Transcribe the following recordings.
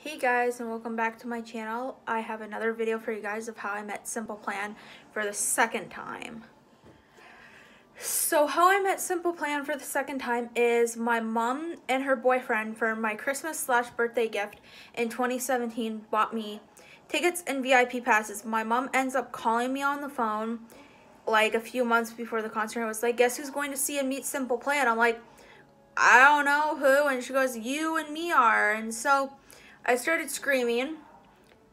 Hey guys, and welcome back to my channel. I have another video for you guys of how I met Simple Plan for the second time. So how I met Simple Plan for the second time is my mom and her boyfriend for my Christmas/birthday gift in 2017 bought me tickets and VIP passes. My mom ends up calling me on the phone like a few months before the concert. I was like, guess who's going to see and meet Simple Plan? I'm like, I don't know who. And she goes, you and me are. And so I started screaming,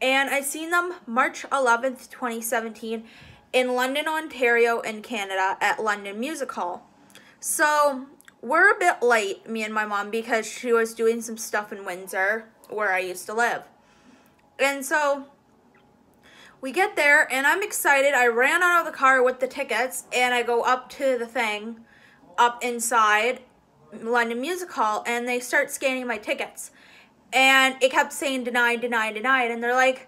and I seen them March 11th, 2017 in London, Ontario in Canada at London Music Hall. So we're a bit late, me and my mom, because she was doing some stuff in Windsor where I used to live. And so we get there, and I'm excited. I ran out of the car with the tickets, and I go up to the thing up inside London Music Hall, and they start scanning my tickets. And it kept saying denied, denied, denied. And they're like,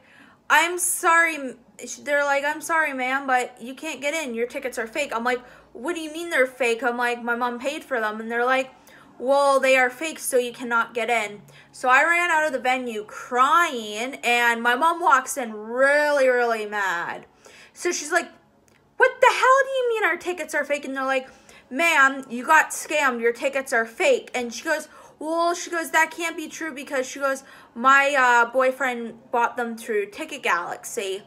I'm sorry. They're like, I'm sorry, ma'am, but you can't get in. Your tickets are fake. I'm like, what do you mean they're fake? I'm like, my mom paid for them. And they're like, well, they are fake, so you cannot get in. So I ran out of the venue crying, and my mom walks in really, really mad. So she's like, what the hell do you mean our tickets are fake? And they're like, ma'am, you got scammed. Your tickets are fake. And she goes, well, she goes, that can't be true, because she goes, my boyfriend bought them through Ticket Galaxy,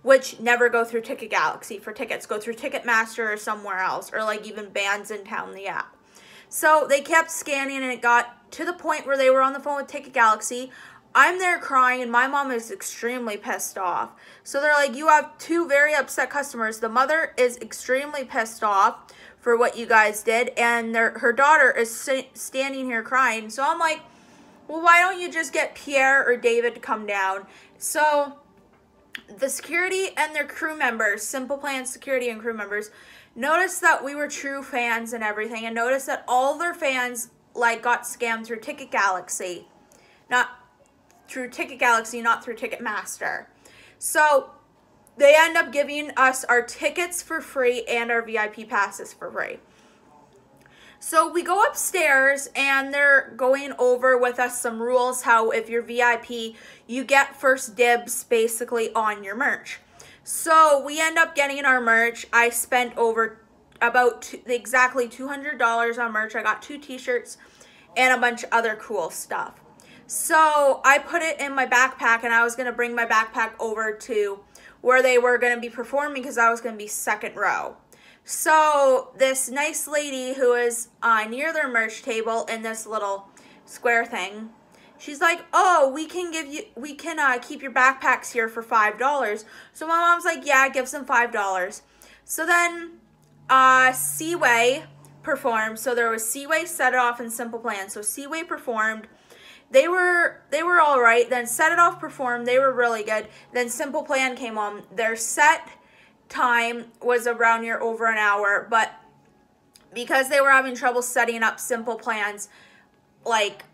which never go through Ticket Galaxy for tickets, go through Ticketmaster or somewhere else, or like even Bands in Town, the app. So they kept scanning, and it got to the point where they were on the phone with Ticket Galaxy. I'm there crying, and my mom is extremely pissed off. So they're like, you have two very upset customers. The mother is extremely pissed off for what you guys did, and her daughter is standing here crying. So I'm like, well, why don't you just get Pierre or David to come down? So the security and their crew members, Simple Plan security and crew members, noticed that we were true fans and everything, and noticed that all their fans like got scammed through Ticket Galaxy, not through Ticketmaster. So they end up giving us our tickets for free and our VIP passes for free. So we go upstairs, and they're going over with us some rules, how if you're VIP, you get first dibs basically on your merch. So we end up getting our merch. I spent over about exactly $200 on merch. I got 2 t-shirts and a bunch of other cool stuff. So I put it in my backpack, and I was going to bring my backpack over to where they were going to be performing, because I was going to be second row. So this nice lady who is near their merch table in this little square thing, she's like, oh, we can keep your backpacks here for $5. So my mom's like, yeah, give them $5. So then Seaway performed. So there was Seaway, Set It Off, and Simple Plan. So Seaway performed. They were all right. Then Set It Off performed. They were really good. Then Simple Plan came on. Their set time was around here over an hour, but because they were having trouble setting up Simple Plan's, like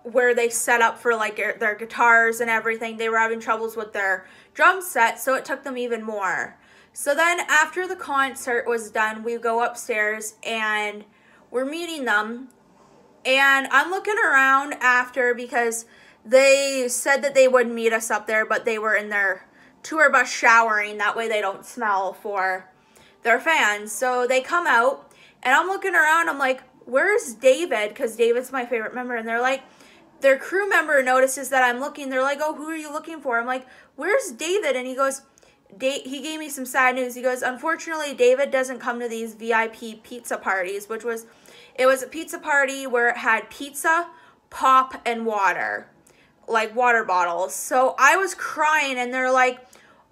where they set up for like their guitars and everything, they were having troubles with their drum set, so it took them even more. So then after the concert was done, we go upstairs, and we're meeting them. And I'm looking around after, because they said that they would meet us up there, but they were in their tour bus showering. That way they don't smell for their fans. So they come out, and I'm looking around. I'm like, where's David? Because David's my favorite member. And they're like, their crew member notices that I'm looking. They're like, oh, who are you looking for? I'm like, where's David? And he goes, he gave me some sad news. He goes, unfortunately, David doesn't come to these VIP pizza parties, it was a pizza party where it had pizza, pop, and water, like water bottles. So I was crying, and they're like,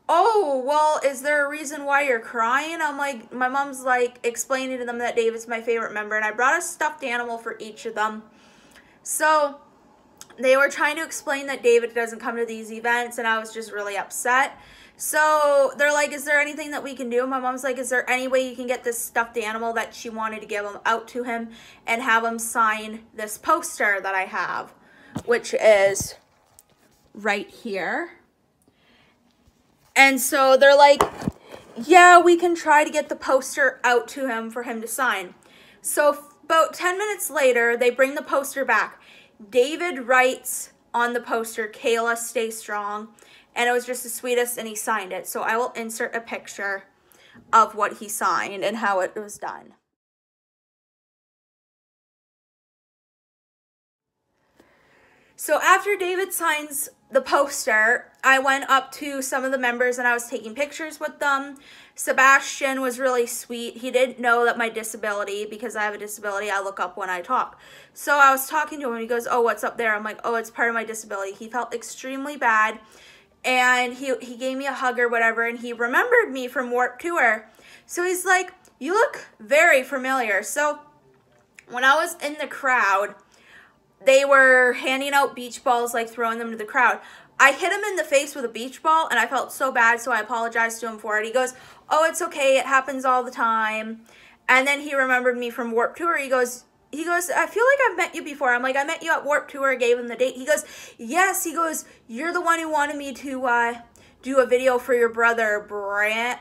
oh, well, is there a reason why you're crying? I'm like, my mom's like explaining to them that David's my favorite member, and I brought a stuffed animal for each of them. So they were trying to explain that David doesn't come to these events, and I was just really upset. So they're like, is there anything that we can do? My mom's like, is there any way you can get this stuffed animal that she wanted to give him out to him and have him sign this poster that I have, which is right here. And so they're like, yeah, we can try to get the poster out to him for him to sign. So about 10 minutes later, they bring the poster back. David writes on the poster, Kayla, stay strong. And it was just the sweetest, and he signed it. So I will insert a picture of what he signed and how it was done. So after David signs the poster, I went up to some of the members and I was taking pictures with them. Sebastian was really sweet. He didn't know that my disability, because I have a disability, I look up when I talk. So I was talking to him and he goes, oh, what's up there? I'm like, oh, it's part of my disability. He felt extremely bad and he gave me a hug or whatever, and he remembered me from Warped Tour. So he's like, you look very familiar. So when I was in the crowd, they were handing out beach balls, like throwing them to the crowd. I hit him in the face with a beach ball and I felt so bad, so I apologized to him for it. He goes, oh, it's okay, it happens all the time. And then he remembered me from Warped Tour. He goes, I feel like I've met you before. I'm like, I met you at Warped Tour, gave him the date. He goes, yes. He goes, you're the one who wanted me to do a video for your brother,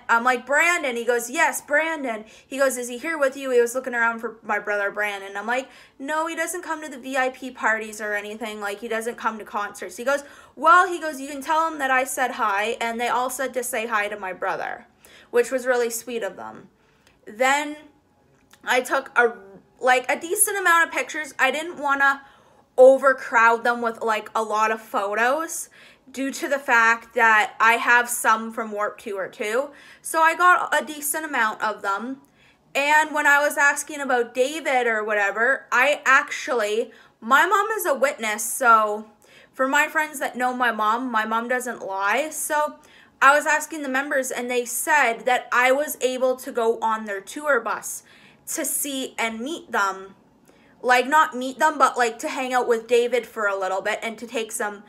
I'm like, Brandon. He goes, yes, Brandon. He goes, is he here with you? He was looking around for my brother, Brandon. I'm like, no, he doesn't come to the VIP parties or anything. Like, he doesn't come to concerts. He goes, well, he goes, you can tell him that I said hi, and they all said to say hi to my brother, which was really sweet of them. Then I took a decent amount of pictures. I didn't want to overcrowd them with like a lot of photos, due to the fact that I have some from Warped Tour too. So I got a decent amount of them. And when I was asking about David or whatever, my mom is a witness. So for my friends that know my mom doesn't lie. So I was asking the members and they said that I was able to go on their tour bus to see and meet them. Like, not meet them, but like to hang out with David for a little bit and to take some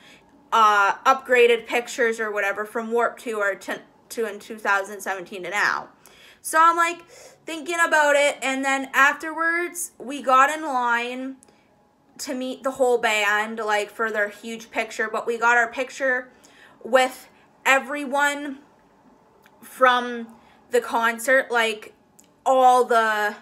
upgraded pictures or whatever from Warped Tour to in 2017 to now. So I'm like thinking about it, and then afterwards we got in line to meet the whole band, like for their huge picture, but we got our picture with everyone from the concert, like all the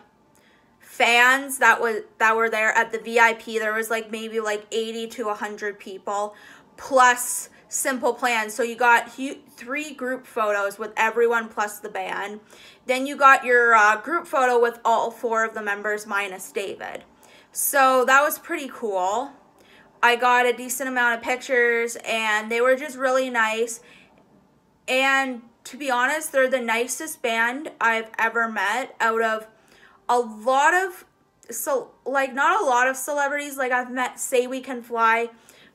fans that were there at the VIP. There was like maybe like 80 to 100 people, plus Simple Plan. So you got 3 group photos with everyone plus the band. Then you got your group photo with all 4 of the members minus David. So that was pretty cool. I got a decent amount of pictures and they were just really nice. And to be honest, they're the nicest band I've ever met out of a lot of, not a lot of celebrities. Like, I've met Say We Can Fly,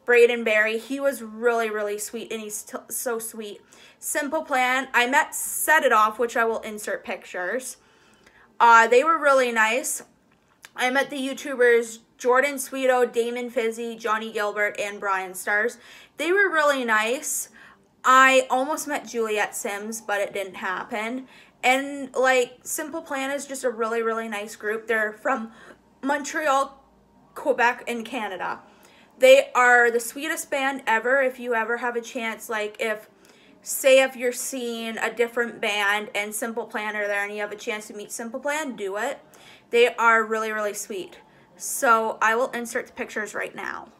Braden Berry. He was really, really sweet, and he's so sweet. Simple Plan, I met Set It Off, which I will insert pictures. They were really nice. I met the YouTubers Jordan Sweeto, Damon Fizzy, Johnny Gilbert, and Brian Stars. They were really nice. I almost met Juliet Sims, but it didn't happen. And like, Simple Plan is just a really, really nice group. They're from Montreal, Quebec, and Canada. They are the sweetest band ever. If you ever have a chance, like if you're seeing a different band and Simple Plan are there and you have a chance to meet Simple Plan, do it. They are really, really sweet. So I will insert the pictures right now.